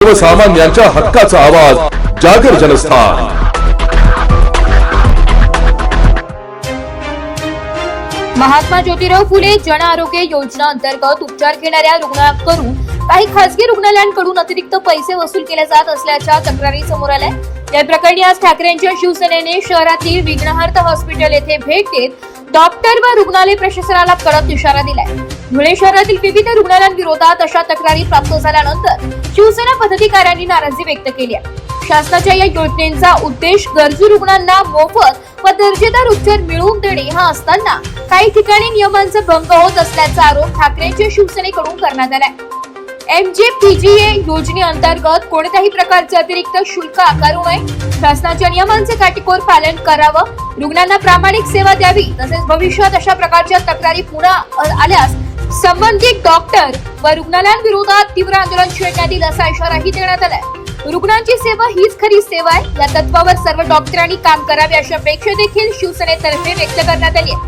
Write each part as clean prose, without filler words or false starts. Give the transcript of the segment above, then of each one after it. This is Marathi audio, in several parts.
सर्वसामान्यांच्या हक्काचा आवाज जागर जनस्थान। महात्मा ज्योतिराव फुले जन आरोग्य योजना अंतर्गत उपचार घेणाऱ्या रुग्णांकडून काही खासगी रुग्णालयांकडून अतिरिक्त पैसे वसूल केले जात असल्याच्या तक्रारी समोर आल्या। या प्रकरणी आज ठाकरेंच्या शिवसेनेने शहरातील विघ्नहर्ता हॉस्पिटल येथे भेट देत डॉक्टर व रुग्णालय प्रशासनाला कडक इशारा दिलाय। धुळे शहरातील विविध रुग्णालयांविरोधात अशा तक्रारी प्राप्त झाल्यानंतर शिवसेना पदाधिकाऱ्यांनी नाराजी व्यक्त केली आहे। शासनाच्या या योजनेचा उद्देश गरजू रुग्णांना मोफत व दर्जेदार उपचार मिळवून देणे हा असताना काही ठिकाणी नियमांचा भंग होत असल्याचा आरोप ठाकरेंच्या शिवसेनेकडून करण्यात आलाय। MJPGA योजनेअंतर्गत कोणत्याही प्रकारचे अतिरिक्त शुल्क आकारू नये, शासनाच्या नियमांचे काटेकोर पालन करावं, रुग्णांना प्रामाणिक सेवा द्यावी, तसेच भविष्यात अशा प्रकारच्या तक्रारी पुन्हा आल्यास संबंधित डॉक्टर व रुग्णालयांविरोधात तीव्र आंदोलन छेडण्यात येईल असा इशाराही देण्यात आलाय। रुग्णांची सेवा हीच खरी सेवा आहे, या तत्वावर सर्व डॉक्टरांनी काम करावे अशी अपेक्षा देखील शिवसेनेतर्फे व्यक्त करण्यात आली आहे।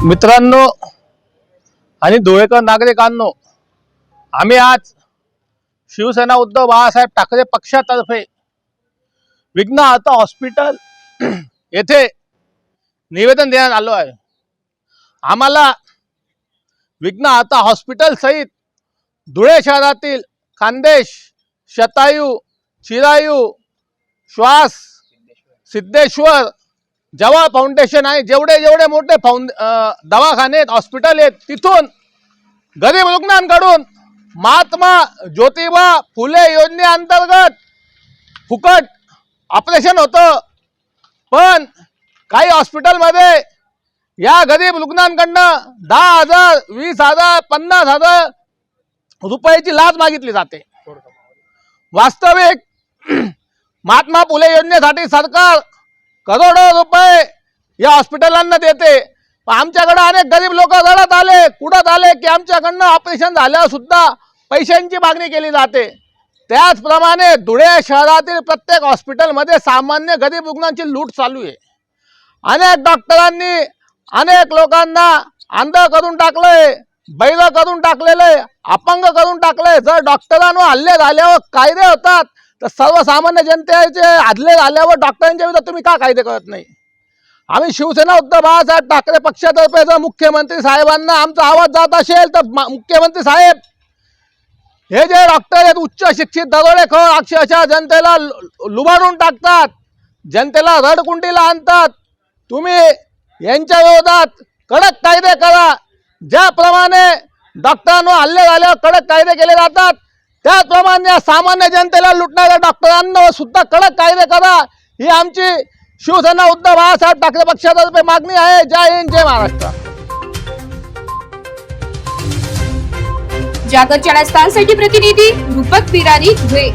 मित्रांनो आणि धुळेकर नागरिकांनो, आम्ही आज शिवसेना उद्धव बाळासाहेब ठाकरे पक्षातर्फे विघ्नहर्ता हॉस्पिटल येथे निवेदन देण्यात आलो आहे। आम्हाला विघ्नहर्ता हॉस्पिटल सहित धुळे शहरातील खानदेश, शतायू, चिरायू, श्वास, सिद्धेश्वर, जवाहर फाउंडेशन आहे, जेवढे मोठे दवाखाने हॉस्पिटल आहेत, तिथून गरीब रुग्णांकडून महात्मा ज्योतिबा फुले योजनेअंतर्गत फुकट ऑपरेशन होतं। पण काही हॉस्पिटलमध्ये या गरीब रुग्णांकडनं 10,000, 20,000, 50,000 रुपयाची लाच मागितली जाते। वास्तविक महात्मा फुले योजनेसाठी सरकार करोडो रुपये या हॉस्पिटलांना देते। आमच्याकडे अनेक गरीब लोक रडत आले, कुडत आले की आमच्याकडनं ऑपरेशन झाल्यावर सुद्धा पैशांची मागणी केली जाते। त्याचप्रमाणे धुळे शहरातील प्रत्येक हॉस्पिटलमध्ये सामान्य गरीब रुग्णांची लूट चालू आहे। अनेक डॉक्टरांनी अनेक लोकांना अंध करून टाकलंय, बैल करून टाकलेले, अपंग करून टाकले। जर डॉक्टरांवर हल्ले झाल्यावर कायदे होतात तर सर्वसामान्य जनतेचे हल्ले झाल्यावर डॉक्टरांच्या विरुद्ध तुम्ही का कायदे करत नाही? आम्ही शिवसेना उद्धव बाळासाहेब ठाकरे पक्षातर्फे जर मुख्यमंत्री साहेबांना आमचा आवाज जात असेल तर मुख्यमंत्री साहेब, हे जे डॉक्टर आहेत उच्च शिक्षित दरोडेखोर अक्षरशः जनतेला लुबाडून टाकतात, जनतेला रडकुंडीला आणतात। तुम्ही यांच्या विरोधात कडक कायदे करा। ज्याप्रमाणे डॉक्टरांवर हल्ले झाल्यावर कडक कायदे केले जातात, त्याचप्रमाणे सामान्य जनतेला लुटणाऱ्या डॉक्टरांवर सुद्धा कडक कायदे करा, ही आमची शिवसेना उद्धव बाळासाहेब ठाकरे पक्षातर्फे मागणी आहे। जय हिंद, जय महाराष्ट्र। जागर जनस्थानसाठी प्रतिनिधी रूपक बिरारी, धुळे।